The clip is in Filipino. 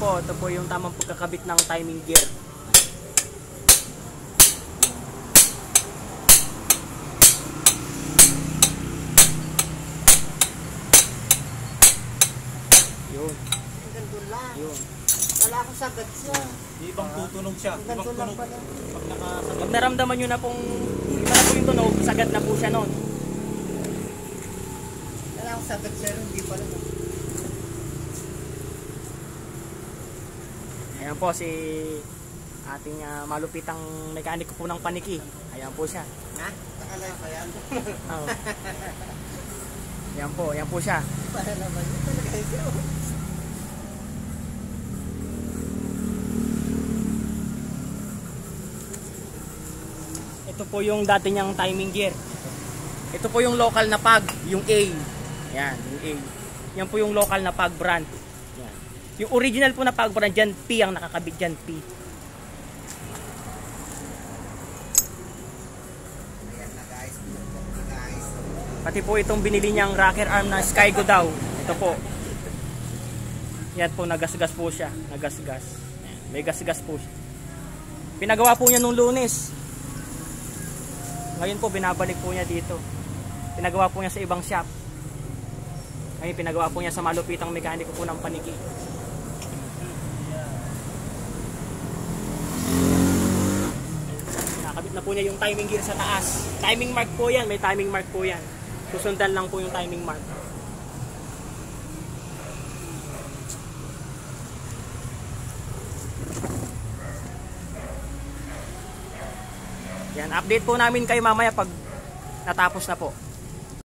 po, ito po yung tamang pagkakabit ng timing gear. Yun. Hanggang doon lang. Yun. Wala akong sagad siya. Ibang tutunog siya. Hanggang Ibang doon lang tunog. pala. Pag nakasagot. Pag naramdaman nyo na pong iba na po yung tunog, sagad na po siya nun. Wala akong sagad siya. Hindi pala. Ayan po si ating malupitang mekaniko po ng paniki. Ayan po siya. Ha? Nakalay pa yan. Oh. Ayan po siya. Para naman yun talaga siya. Ito po yung dati niyang timing gear. Ito po yung local na pag, yung A. Yan, yung A. Yan po yung local na pag brand. Yan. Yung original po na pag brand, dyan P ang nakakabit dyan, P. Ayan na guys. Guys. Pati po itong binili niyang rocker arm na Skygo daw. Ito po. Yan po, nagasgas po siya. Nagasgas. Yan. May gasgas po siya. Pinagawa po niya nung Lunes. Ngayon po, binabalik po niya dito. Pinagawa po niya sa ibang shop. Ngayon, pinagawa po niya sa malupitang mekaniko po ng paniki. Nakabit na po niya yung timing gear sa taas. Timing mark po yan. May timing mark po yan. Susundan lang po yung timing mark. Yan, update po namin kayo mamaya pag natapos na po.